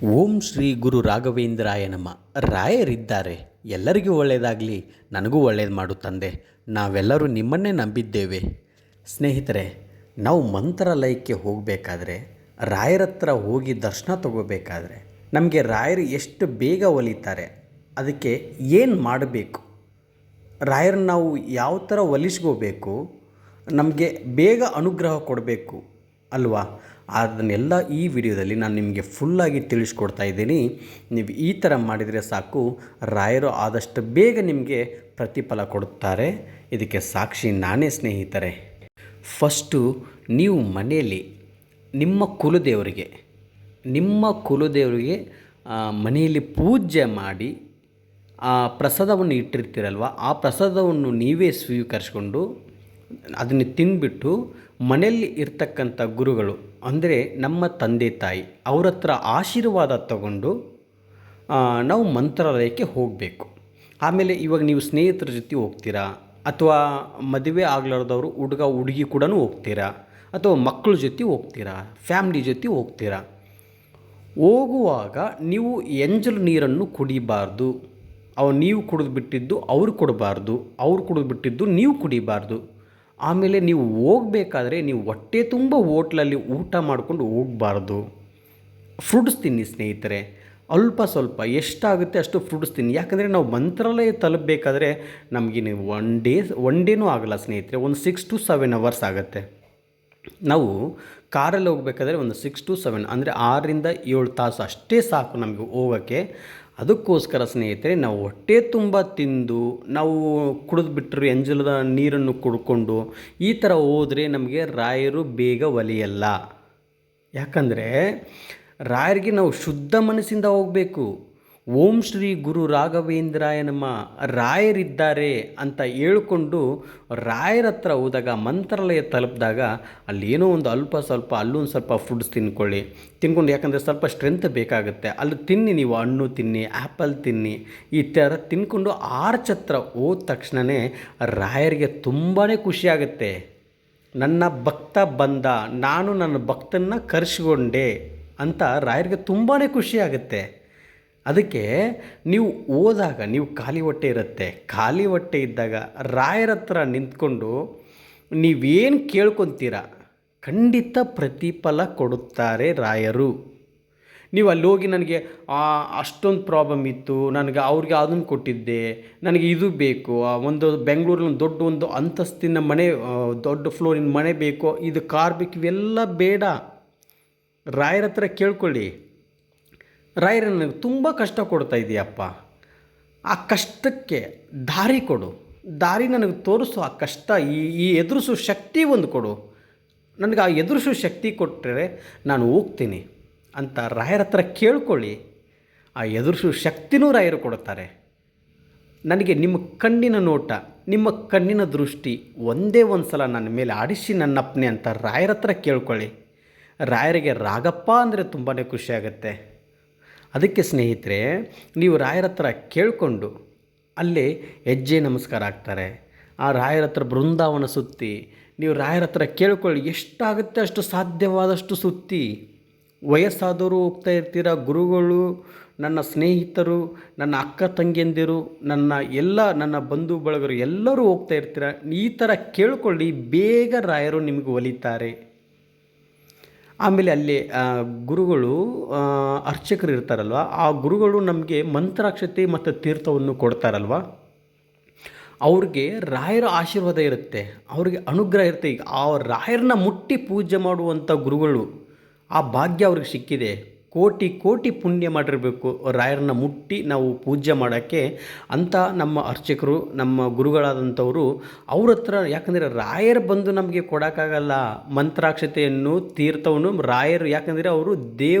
ಓಂ ಶ್ರೀ ಗುರು ರಾಘವೇಂದ್ರಾಯ ನಮ. ರಾಯರಿದ್ದಾರೆ, ಎಲ್ಲರಿಗೂ ಒಳ್ಳೆಯದಾಗಲಿ, ನನಗೂ ಒಳ್ಳೆಯದು ಮಾಡು ತಂದೆ. ನಾವೆಲ್ಲರೂ ನಿಮ್ಮನ್ನೇ ನಂಬಿದ್ದೇವೆ. ಸ್ನೇಹಿತರೆ, ನಾವು ಮಂತ್ರಾಲಯಕ್ಕೆ ಹೋಗಬೇಕಾದ್ರೆ, ರಾಯರ ಹತ್ರ ಹೋಗಿ ದರ್ಶನ ತಗೋಬೇಕಾದ್ರೆ ನಮಗೆ ರಾಯರು ಎಷ್ಟು ಬೇಗ ಒಲಿತಾರೆ, ಅದಕ್ಕೆ ಏನು ಮಾಡಬೇಕು, ರಾಯರನ್ನ ನಾವು ಯಾವ ಥರ ಒಲಿಸ್ಕೋಬೇಕು, ನಮಗೆ ಬೇಗ ಅನುಗ್ರಹ ಕೊಡಬೇಕು ಅಲ್ವಾ? ಅದನ್ನೆಲ್ಲ ಈ ವಿಡಿಯೋದಲ್ಲಿ ನಾನು ನಿಮಗೆ ಫುಲ್ಲಾಗಿ ತಿಳಿಸ್ಕೊಡ್ತಾ ಇದ್ದೀನಿ. ನೀವು ಈ ಥರ ಮಾಡಿದರೆ ಸಾಕು, ರಾಯರು ಆದಷ್ಟು ಬೇಗ ನಿಮಗೆ ಪ್ರತಿಫಲ ಕೊಡುತ್ತಾರೆ. ಇದಕ್ಕೆ ಸಾಕ್ಷಿ ನಾನೇ ಸ್ನೇಹಿತರೆ. ಫಸ್ಟು ನೀವು ಮನೆಯಲ್ಲಿ ನಿಮ್ಮ ಕುಲದೇವರಿಗೆ ಮನೆಯಲ್ಲಿ ಪೂಜೆ ಮಾಡಿ ಆ ಪ್ರಸಾದವನ್ನು ಇಟ್ಟಿರ್ತೀರಲ್ವ, ಆ ಪ್ರಸಾದವನ್ನು ನೀವೇ ಸ್ವೀಕರಿಸ್ಕೊಂಡು ಅದನ್ನು ತಿಂದುಬಿಟ್ಟು ಮನೆಯಲ್ಲಿ ಇರ್ತಕ್ಕಂಥ ಗುರುಗಳು ಅಂದರೆ ನಮ್ಮ ತಂದೆ ತಾಯಿ ಅವ್ರ ಹತ್ರ ಆಶೀರ್ವಾದ ತಗೊಂಡು ನಾವು ಮಂತ್ರಾಲಯಕ್ಕೆ ಹೋಗಬೇಕು. ಆಮೇಲೆ ಇವಾಗ ನೀವು ಸ್ನೇಹಿತರ ಜೊತೆ ಹೋಗ್ತೀರಾ, ಅಥವಾ ಮದುವೆ ಆಗಲಾರ್ದವರು ಹುಡುಗ ಹುಡುಗಿ ಕೂಡ ಹೋಗ್ತೀರಾ, ಅಥವಾ ಮಕ್ಕಳ ಜೊತೆ ಹೋಗ್ತೀರಾ, ಫ್ಯಾಮ್ಲಿ ಜೊತೆ ಹೋಗ್ತೀರಾ. ಹೋಗುವಾಗ ನೀವು ಎಂಜಲು ನೀರನ್ನು ಕುಡಿಬಾರ್ದು. ನೀವು ಕುಡಿದು ಬಿಟ್ಟಿದ್ದು ಅವ್ರು ಕೊಡಬಾರ್ದು, ಅವ್ರು ಕುಡಿದು ಬಿಟ್ಟಿದ್ದು ನೀವು ಕುಡಿಬಾರ್ದು. ಆಮೇಲೆ ನೀವು ಹೋಗಬೇಕಾದ್ರೆ ನೀವು ಹೊಟ್ಟೆ ತುಂಬ ಹೋಟ್ಲಲ್ಲಿ ಊಟ ಮಾಡ್ಕೊಂಡು ಹೋಗಬಾರ್ದು. ಫ್ರೂಟ್ಸ್ ತಿನ್ನಿ ಸ್ನೇಹಿತರೆ, ಅಲ್ಪ ಸ್ವಲ್ಪ ಎಷ್ಟಾಗುತ್ತೆ ಅಷ್ಟು ಫ್ರೂಟ್ಸ್ ತಿನ್ನಿ. ಯಾಕಂದರೆ ನಾವು ಮಂತ್ರಾಲಯ ತಲುಪಬೇಕಾದ್ರೆ ನಮಗೆ ಒನ್ ಡೇನೂ ಆಗಲ್ಲ ಸ್ನೇಹಿತರೆ, ಒಂದು 6 to 7 hours ಆಗುತ್ತೆ. ನಾವು ಕಾರಲ್ಲಿ ಹೋಗಬೇಕಾದ್ರೆ ಒಂದು 6 to 7 ಅಂದರೆ 6 to 7 ತಾಸು ಅಷ್ಟೇ ಸಾಕು ನಮಗೆ ಹೋಗೋಕ್ಕೆ. ಅದಕ್ಕೋಸ್ಕರ ಸ್ನೇಹಿತರೆ, ನಾವು ಹೊಟ್ಟೆ ತುಂಬ ತಿಂದು ನಾವು ಕುಡಿದ್ಬಿಟ್ರೆ ಎಂಜಲದ ನೀರನ್ನು ಕುಡ್ಕೊಂಡು ಈ ಥರ ಹೋದರೆ ನಮಗೆ ರಾಯರು ಬೇಗ ಒಲಿಯಲ್ಲ. ಯಾಕಂದರೆ ರಾಯರಿಗೆ ನಾವು ಶುದ್ಧ ಮನಸ್ಸಿಂದ ಹೋಗಬೇಕು. ಓಂ ಶ್ರೀ ಗುರು ರಾಘವೇಂದ್ರಾಯ ನಮ, ರಾಯರಿದ್ದಾರೆ ಅಂತ ಹೇಳ್ಕೊಂಡು ರಾಯರ ಹತ್ರ ಹೋದಾಗ, ಮಂತ್ರಾಲಯ ತಲುಪಿದಾಗ ಅಲ್ಲೇನೋ ಒಂದು ಅಲ್ಪ ಸ್ವಲ್ಪ ಅಲ್ಲೊಂದು ಸ್ವಲ್ಪ ಫುಡ್ಸ್ ತಿನ್ಕೊಂಡು, ಯಾಕಂದರೆ ಸ್ವಲ್ಪ ಸ್ಟ್ರೆಂತ್ ಬೇಕಾಗುತ್ತೆ, ಅಲ್ಲಿ ತಿನ್ನಿ, ನೀವು ಹಣ್ಣು ತಿನ್ನಿ, ಆ್ಯಪಲ್ ತಿನ್ನಿ, ಈ ಥರ ತಿನ್ಕೊಂಡು ಆರ್ಚ್ ಹತ್ರ ಹೋದ ತಕ್ಷಣವೇ ರಾಯರಿಗೆ ತುಂಬಾ ಖುಷಿಯಾಗುತ್ತೆ. ನನ್ನ ಭಕ್ತ ಬಂದ, ನಾನು ನನ್ನ ಭಕ್ತನ್ನ ಕರೆಸ್ಕೊಂಡೆ ಅಂತ ರಾಯರಿಗೆ ತುಂಬಾ ಖುಷಿಯಾಗುತ್ತೆ. ಅದಕ್ಕೆ ನೀವು ಹೋದಾಗ ನೀವು ಖಾಲಿ ಹೊಟ್ಟೆ ಇರುತ್ತೆ, ಖಾಲಿ ಹೊಟ್ಟೆ ಇದ್ದಾಗ ರಾಯರ ಹತ್ರ ನಿಂತ್ಕೊಂಡು ನೀವೇನು ಕೇಳ್ಕೊತೀರ ಖಂಡಿತ ಪ್ರತಿಫಲ ಕೊಡುತ್ತಾರೆ ರಾಯರು. ನೀವು ಅಲ್ಲಿ ಹೋಗಿ ನನಗೆ ಅಷ್ಟೊಂದು ಪ್ರಾಬ್ಲಮ್ ಇತ್ತು, ನನಗೆ ಅವ್ರಿಗೆ ಅದನ್ನು ಕೊಟ್ಟಿದ್ದೆ, ನನಗೆ ಇದು ಬೇಕು, ಒಂದು ಬೆಂಗಳೂರಲ್ಲಿ ಒಂದು ಅಂತಸ್ತಿನ ಮನೆ, ದೊಡ್ಡ ಫ್ಲೋರಿನ ಮನೆ ಬೇಕು, ಇದು ಕಾರ್ ಬೇಕು, ಇವೆಲ್ಲ ಬೇಡ. ರಾಯರ ಹತ್ರ ಕೇಳ್ಕೊಳ್ಳಿ, ರಾಯರ ನನಗೆ ತುಂಬ ಕಷ್ಟ ಕೊಡ್ತಾ ಇದೆಯಪ್ಪ, ಆ ಕಷ್ಟಕ್ಕೆ ದಾರಿ ಕೊಡು, ದಾರಿ ನನಗೆ ತೋರಿಸು, ಆ ಕಷ್ಟ ಈ ಎದುರಿಸೋ ಶಕ್ತಿ ಒಂದು ಕೊಡು, ನನಗೆ ಆ ಎದುರಿಸೋ ಶಕ್ತಿ ಕೊಟ್ಟರೆ ನಾನು ಹೋಗ್ತೀನಿ ಅಂತ ರಾಯರ ಹತ್ರ ಕೇಳ್ಕೊಳ್ಳಿ. ಆ ಎದುರಿಸೋ ಶಕ್ತಿನೂ ರಾಯರು ಕೊಡುತ್ತಾರೆ. ನನಗೆ ನಿಮ್ಮ ಕಣ್ಣಿನ ನೋಟ, ನಿಮ್ಮ ಕಣ್ಣಿನ ದೃಷ್ಟಿ ಒಂದೇ ಒಂದು ಸಲ ನನ್ನ ಮೇಲೆ ಆಡಿಸಿ ನನ್ನಪ್ಪನೆ ಅಂತ ರಾಯರ ಹತ್ರ ಕೇಳ್ಕೊಳ್ಳಿ. ರಾಯರಿಗೆ ರಾಗಪ್ಪ ಅಂದರೆ ತುಂಬಾ ಖುಷಿಯಾಗುತ್ತೆ. ಅದಕ್ಕೆ ಸ್ನೇಹಿತರೆ, ನೀವು ರಾಯರ ಹತ್ರ ಕೇಳಿಕೊಂಡು ಅಲ್ಲೇ ಹೆಜ್ಜೆ ನಮಸ್ಕಾರ ಆಗ್ತಾರೆ. ಆ ರಾಯರ ಹತ್ರ ಬೃಂದಾವನ ಸುತ್ತಿ ನೀವು ರಾಯರ ಹತ್ರ ಕೇಳ್ಕೊಳ್ಳಿ, ಎಷ್ಟಾಗುತ್ತೆ ಅಷ್ಟು ಸಾಧ್ಯವಾದಷ್ಟು ಸುತ್ತಿ. ವಯಸ್ಸಾದವರು ಹೋಗ್ತಾ ಇರ್ತೀರ, ಗುರುಗಳು, ನನ್ನ ಸ್ನೇಹಿತರು, ನನ್ನ ಅಕ್ಕ ತಂಗಿಯಂದಿರು, ನನ್ನ ಬಂಧು ಬಳಗರು ಎಲ್ಲರೂ ಹೋಗ್ತಾ ಇರ್ತೀರ. ಈ ಥರ ಕೇಳ್ಕೊಳ್ಳಿ, ಬೇಗ ರಾಯರು ನಿಮಗೆ ಒಲಿತಾರೆ. ಆಮೇಲೆ ಅಲ್ಲಿ ಗುರುಗಳು, ಅರ್ಚಕರು ಇರ್ತಾರಲ್ವ, ಆ ಗುರುಗಳು ನಮಗೆ ಮಂತ್ರಾಕ್ಷತೆ ಮತ್ತು ತೀರ್ಥವನ್ನು ಕೊಡ್ತಾರಲ್ವ, ಅವ್ರಿಗೆ ರಾಯರ ಆಶೀರ್ವಾದ ಇರುತ್ತೆ, ಅವ್ರಿಗೆ ಅನುಗ್ರಹ ಇರುತ್ತೆ. ಈಗ ಆ ರಾಯರನ್ನ ಮುಟ್ಟಿ ಪೂಜೆ ಮಾಡುವಂಥ ಗುರುಗಳು, ಆ ಭಾಗ್ಯ ಅವ್ರಿಗೆ ಸಿಕ್ಕಿದೆ. ಕೋಟಿ ಕೋಟಿ ಪುಣ್ಯ ಮಾಡಿರಬೇಕು ರಾಯರನ್ನ ಮುಟ್ಟಿ ನಾವು ಪೂಜೆ ಮಾಡೋಕ್ಕೆ ಅಂತ. ನಮ್ಮ ಅರ್ಚಕರು, ನಮ್ಮ ಗುರುಗಳಾದಂಥವರು ಅವ್ರ ಹತ್ರ, ಯಾಕಂದರೆ ರಾಯರು ಬಂದು ನಮಗೆ ಕೊಡೋಕ್ಕಾಗಲ್ಲ ಮಂತ್ರಾಕ್ಷತೆಯನ್ನು, ತೀರ್ಥವನ್ನು. ರಾಯರು ಯಾಕಂದರೆ ಅವರು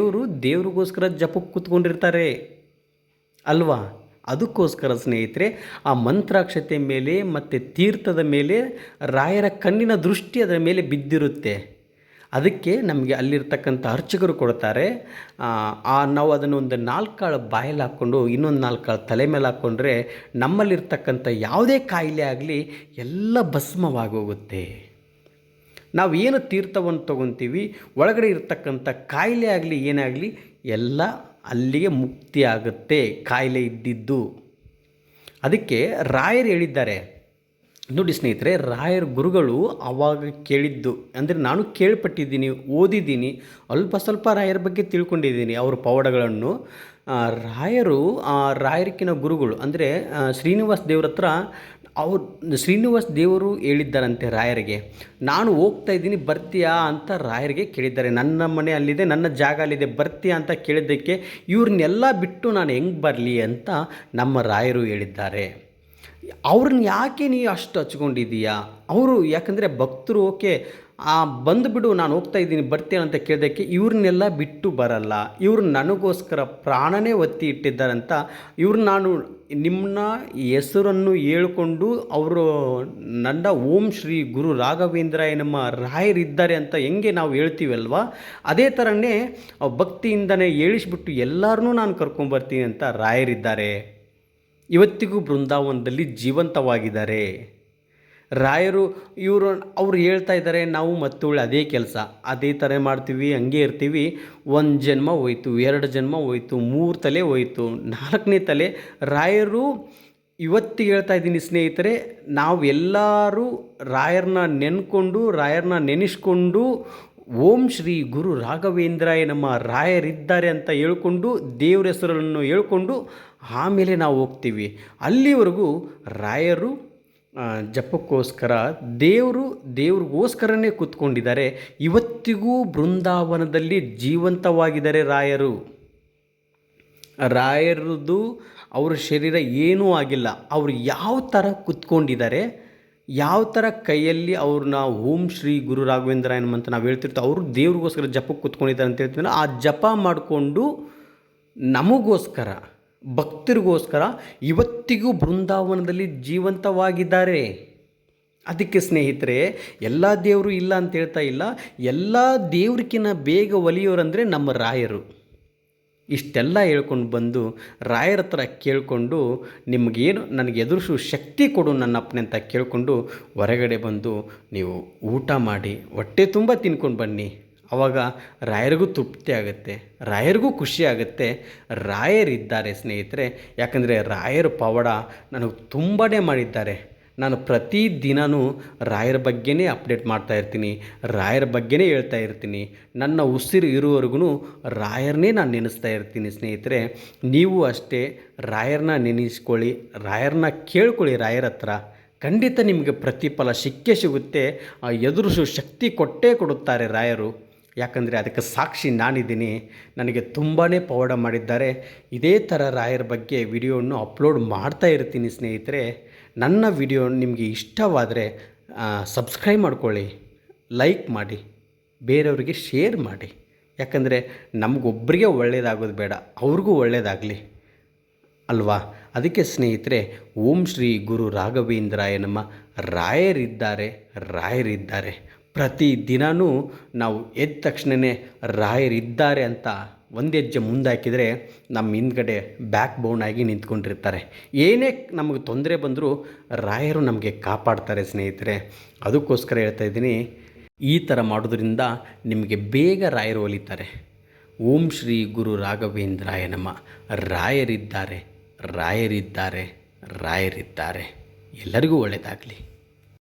ದೇವ್ರಿಗೋಸ್ಕರ ಜಪಕ್ಕೆ ಕೂತ್ಕೊಂಡಿರ್ತಾರೆ ಅಲ್ವಾ? ಅದಕ್ಕೋಸ್ಕರ ಸ್ನೇಹಿತರೆ, ಆ ಮಂತ್ರಾಕ್ಷತೆ ಮೇಲೆ ಮತ್ತು ತೀರ್ಥದ ಮೇಲೆ ರಾಯರ ಕಣ್ಣಿನ ದೃಷ್ಟಿ ಅದರ ಮೇಲೆ ಬಿದ್ದಿರುತ್ತೆ. ಅದಕ್ಕೆ ನಮಗೆ ಅಲ್ಲಿರ್ತಕ್ಕಂಥ ಅರ್ಚಕರು ಕೊಡ್ತಾರೆ. ನಾವು ಅದನ್ನು ಒಂದು 4 ಕಾಳು ಬಾಯಲ್ಲಿ ಹಾಕ್ಕೊಂಡು ಇನ್ನೊಂದು 4 ಕಾಳು ತಲೆ ಮೇಲೆ ಹಾಕ್ಕೊಂಡ್ರೆ ನಮ್ಮಲ್ಲಿರ್ತಕ್ಕಂಥ ಯಾವುದೇ ಕಾಯಿಲೆ ಆಗಲಿ ಎಲ್ಲ ಭಸ್ಮವಾಗೋಗುತ್ತೆ. ನಾವು ಏನು ತೀರ್ಥವನ್ನು ತೊಗೊತೀವಿ, ಒಳಗಡೆ ಇರ್ತಕ್ಕಂಥ ಕಾಯಿಲೆ ಆಗಲಿ ಏನಾಗಲಿ ಎಲ್ಲ ಅಲ್ಲಿಗೆ ಮುಕ್ತಿ ಆಗುತ್ತೆ ಕಾಯಿಲೆ ಇದ್ದಿದ್ದು. ಅದಕ್ಕೆ ರಾಯರು ಹೇಳಿದ್ದಾರೆ ನೋಡಿ ಸ್ನೇಹಿತರೆ, ರಾಯರ ಗುರುಗಳು ಆವಾಗ ಕೇಳಿದ್ದು ಅಂದರೆ ನಾನು ಕೇಳ್ಪಟ್ಟಿದ್ದೀನಿ, ಓದಿದ್ದೀನಿ, ಅಲ್ಪ ಸ್ವಲ್ಪ ರಾಯರ ಬಗ್ಗೆ ತಿಳ್ಕೊಂಡಿದ್ದೀನಿ ಅವ್ರ ಪವಾಡಗಳನ್ನು. ರಾಯರಿಕಿನ ಗುರುಗಳು ಅಂದರೆ ಶ್ರೀನಿವಾಸ ದೇವ್ರ ಹತ್ರ ಶ್ರೀನಿವಾಸ ದೇವರು ಹೇಳಿದ್ದಾರಂತೆ ರಾಯರಿಗೆ, ನಾನು ಹೋಗ್ತಾ ಇದ್ದೀನಿ ಬರ್ತೀಯಾ ಅಂತ ರಾಯರಿಗೆ ಕೇಳಿದ್ದಾರೆ. ನನ್ನ ಮನೆ ಅಲ್ಲಿದೆ, ನನ್ನ ಜಾಗ ಅಲ್ಲಿದೆ, ಬರ್ತೀಯಾ ಅಂತ ಕೇಳಿದ್ದಕ್ಕೆ ಇವ್ರನ್ನೆಲ್ಲ ಬಿಟ್ಟು ನಾನು ಹೆಂಗೆ ಬರಲಿ ಅಂತ ನಮ್ಮ ರಾಯರು ಹೇಳಿದ್ದಾರೆ. ಅವ್ರನ್ನ ಯಾಕೆ ನೀ ಅಷ್ಟು ಹಚ್ಕೊಂಡಿದ್ದೀಯಾ? ಅವರು ಯಾಕಂದರೆ ಭಕ್ತರು ಓಕೆ ಬಂದುಬಿಡು ನಾನು ಹೋಗ್ತಾ ಇದ್ದೀನಿ ಬರ್ತೀಯ ಅಂತ ಕೇಳಿದಕ್ಕೆ ಇವ್ರನ್ನೆಲ್ಲ ಬಿಟ್ಟು ಬರಲ್ಲ, ಇವ್ರು ನನಗೋಸ್ಕರ ಪ್ರಾಣನೇ ಒತ್ತಿ ಇಟ್ಟಿದ್ದಾರಂತ ನಾನು ನಿಮ್ಮನ್ನ ಹೆಸರನ್ನು ಹೇಳ್ಕೊಂಡು ಅವರು ನನ್ನ ಓಂ ಶ್ರೀ ಗುರು ರಾಘವೇಂದ್ರಾಯ ನಮ್ಮ ರಾಯರಿದ್ದಾರೆ ಅಂತ ಹೆಂಗೆ ನಾವು ಹೇಳ್ತೀವಲ್ವ, ಅದೇ ಥರನೇ ಭಕ್ತಿಯಿಂದನೇ ಹೇಳಿಸ್ಬಿಟ್ಟು ಎಲ್ಲರನ್ನೂ ನಾನು ಕರ್ಕೊಂಬರ್ತೀನಿ ಅಂತ ರಾಯರಿದ್ದಾರೆ. ಇವತ್ತಿಗೂ ಬೃಂದಾವನದಲ್ಲಿ ಜೀವಂತವಾಗಿದ್ದಾರೆ ರಾಯರು. ಅವ್ರು ಹೇಳ್ತಾ ಇದ್ದಾರೆ, ನಾವು ಮತ್ತೊಳ್ಳೆ ಅದೇ ಕೆಲಸ ಅದೇ ಥರ ಮಾಡ್ತೀವಿ, ಹಂಗೆ ಇರ್ತೀವಿ. 1 ಜನ್ಮ ಹೋಯ್ತು, 2 ಜನ್ಮ ಹೋಯ್ತು, 3 ತಲೆ ಹೋಯ್ತು, 4ನೇ ತಲೆ. ರಾಯರು ಇವತ್ತಿಗೆ ಹೇಳ್ತಾ ಇದ್ದೀನಿ ಸ್ನೇಹಿತರೆ, ನಾವು ಎಲ್ಲರೂ ರಾಯರನ್ನ ನೆನೆಸ್ಕೊಂಡು ಓಂ ಶ್ರೀ ಗುರು ರಾಘವೇಂದ್ರಾಯ ನಮ್ಮ ರಾಯರಿದ್ದಾರೆ ಅಂತ ಹೇಳ್ಕೊಂಡು ದೇವ್ರ ಹೆಸರನ್ನು ಹೇಳ್ಕೊಂಡು ಆಮೇಲೆ ನಾವು ಹೋಗ್ತೀವಿ. ಅಲ್ಲಿವರೆಗೂ ರಾಯರು ಜಪಕ್ಕೋಸ್ಕರ ದೇವ್ರಿಗೋಸ್ಕರನೇ ಕೂತ್ಕೊಂಡಿದ್ದಾರೆ. ಇವತ್ತಿಗೂ ಬೃಂದಾವನದಲ್ಲಿ ಜೀವಂತವಾಗಿದ್ದಾರೆ ರಾಯರದು ಅವ್ರ ಶರೀರ ಏನೂ ಆಗಿಲ್ಲ. ಅವರು ಯಾವ ಥರ ಕೂತ್ಕೊಂಡಿದ್ದಾರೆ, ಯಾವ ಥರ ಕೈಯಲ್ಲಿ ಅವ್ರನ್ನ ಓಂ ಶ್ರೀ ಗುರು ರಾಘವೇಂದ್ರಾಯನಂ ಅಂತ ನಾವು ಹೇಳ್ತಿರ್ತೀವಿ, ಅವರು ದೇವ್ರಿಗೋಸ್ಕರ ಜಪಕ್ಕೆ ಕೂತ್ಕೊಂಡಿದ್ದಾರೆ ಅಂತ ಹೇಳ್ತೀವಿ. ಆ ಜಪ ಮಾಡಿಕೊಂಡು ನಮಗೋಸ್ಕರ ಭಕ್ತರಿಗೋಸ್ಕರ ಇವತ್ತಿಗೂ ಬೃಂದಾವನದಲ್ಲಿ ಜೀವಂತವಾಗಿದ್ದಾರೆ. ಅದಕ್ಕೆ ಸ್ನೇಹಿತರೆ, ಎಲ್ಲ ದೇವರು ಇಲ್ಲ ಅಂತ ಹೇಳ್ತಾ ಇಲ್ಲ, ಎಲ್ಲ ದೇವ್ರಿಗಿನ್ನ ಬೇಗ ಒಲಿಯೋರಂದರೆ ನಮ್ಮ ರಾಯರು. ಇಷ್ಟೆಲ್ಲ ಹೇಳ್ಕೊಂಡು ಬಂದು ರಾಯರ ಹತ್ರ ಕೇಳಿಕೊಂಡು ನಿಮಗೇನು ನನಗೆ ಎದುರಿಸೋ ಶಕ್ತಿ ಕೊಡು ನನ್ನಪ್ಪನೇ ಅಂತ ಕೇಳಿಕೊಂಡು ಹೊರಗಡೆ ಬಂದು ನೀವು ಊಟ ಮಾಡಿ ಹೊಟ್ಟೆ ತುಂಬ ತಿನ್ಕೊಂಡು ಬನ್ನಿ. ಆವಾಗ ರಾಯರಿಗೂ ತೃಪ್ತಿ ಆಗುತ್ತೆ, ರಾಯರಿಗೂ ಖುಷಿ ಆಗುತ್ತೆ. ರಾಯರಿದ್ದಾರೆ ಸ್ನೇಹಿತರೆ, ಯಾಕಂದರೆ ರಾಯರ ಪವಾಡ ನನಗೆ ತುಂಬಾ ಮಾಡಿದ್ದಾರೆ. ನಾನು ಪ್ರತಿ ದಿನವೂ ರಾಯರ ಬಗ್ಗೆನೇ ಅಪ್ಡೇಟ್ ಮಾಡ್ತಾಯಿರ್ತೀನಿ, ರಾಯರ ಬಗ್ಗೆನೇ ಹೇಳ್ತಾ ಇರ್ತೀನಿ. ನನ್ನ ಉಸಿರು ಇರುವವರೆಗೂ ರಾಯರನ್ನೇ ನಾನು ನೆನೆಸ್ತಾ ಇರ್ತೀನಿ ಸ್ನೇಹಿತರೆ. ನೀವು ಅಷ್ಟೇ ರಾಯರನ್ನ ನೆನೆಸ್ಕೊಳ್ಳಿ, ರಾಯರನ್ನ ಕೇಳ್ಕೊಳ್ಳಿ. ರಾಯರ ಹತ್ರ ಖಂಡಿತ ನಿಮಗೆ ಪ್ರತಿಫಲ ಸಿಗುತ್ತೆ. ಎದುರಿಸೋ ಶಕ್ತಿ ಕೊಟ್ಟೇ ಕೊಡುತ್ತಾರೆ ರಾಯರು. ಯಾಕಂದರೆ ಅದಕ್ಕೆ ಸಾಕ್ಷಿ ನಾನಿದ್ದೀನಿ. ನನಗೆ ತುಂಬಾ ಪವಾಡ ಮಾಡಿದ್ದಾರೆ. ಇದೇ ಥರ ರಾಯರ ಬಗ್ಗೆ ವಿಡಿಯೋವನ್ನು ಅಪ್ಲೋಡ್ ಮಾಡ್ತಾ ಇರ್ತೀನಿ ಸ್ನೇಹಿತರೆ. ನನ್ನ ವಿಡಿಯೋ ನಿಮಗೆ ಇಷ್ಟವಾದರೆ ಸಬ್ಸ್ಕ್ರೈಬ್ ಮಾಡ್ಕೊಳ್ಳಿ, ಲೈಕ್ ಮಾಡಿ, ಬೇರೆಯವರಿಗೆ ಶೇರ್ ಮಾಡಿ. ಯಾಕಂದರೆ ನಮಗೊಬ್ಬರಿಗೆ ಒಳ್ಳೆಯದಾಗೋದು ಬೇಡ, ಅವ್ರಿಗೂ ಒಳ್ಳೆಯದಾಗಲಿ ಅಲ್ವಾ. ಅದಕ್ಕೆ ಸ್ನೇಹಿತರೆ, ಓಂ ಶ್ರೀ ಗುರು ರಾಘವೇಂದ್ರಾಯ ನಮ್ಮ ರಾಯರಿದ್ದಾರೆ. ಪ್ರತಿ ದಿನವೂ ನಾವು ಎದ್ದ ತಕ್ಷಣವೇ ರಾಯರಿದ್ದಾರೆ ಅಂತ ಒಂದು ಹೆಜ್ಜೆ ಮುಂದಾಕಿದರೆ ನಮ್ಮ ಹಿಂದ್ಗಡೆ ಬ್ಯಾಕ್ ಬೋನ್ ಆಗಿ ನಿಂತ್ಕೊಂಡಿರ್ತಾರೆ. ಏನೇ ನಮಗೆ ತೊಂದರೆ ಬಂದರೂ ರಾಯರು ನಮಗೆ ಕಾಪಾಡ್ತಾರೆ ಸ್ನೇಹಿತರೆ. ಅದಕ್ಕೋಸ್ಕರ ಹೇಳ್ತಾ ಇದ್ದೀನಿ, ಈ ಥರ ಮಾಡೋದ್ರಿಂದ ನಿಮಗೆ ಬೇಗ ರಾಯರು ಒಲಿತಾರೆ. ಓಂ ಶ್ರೀ ಗುರು ರಾಘವೇಂದ್ರಾಯ ನಮ. ರಾಯರಿದ್ದಾರೆ. ಎಲ್ಲರಿಗೂ ಒಳ್ಳೆಯದಾಗಲಿ.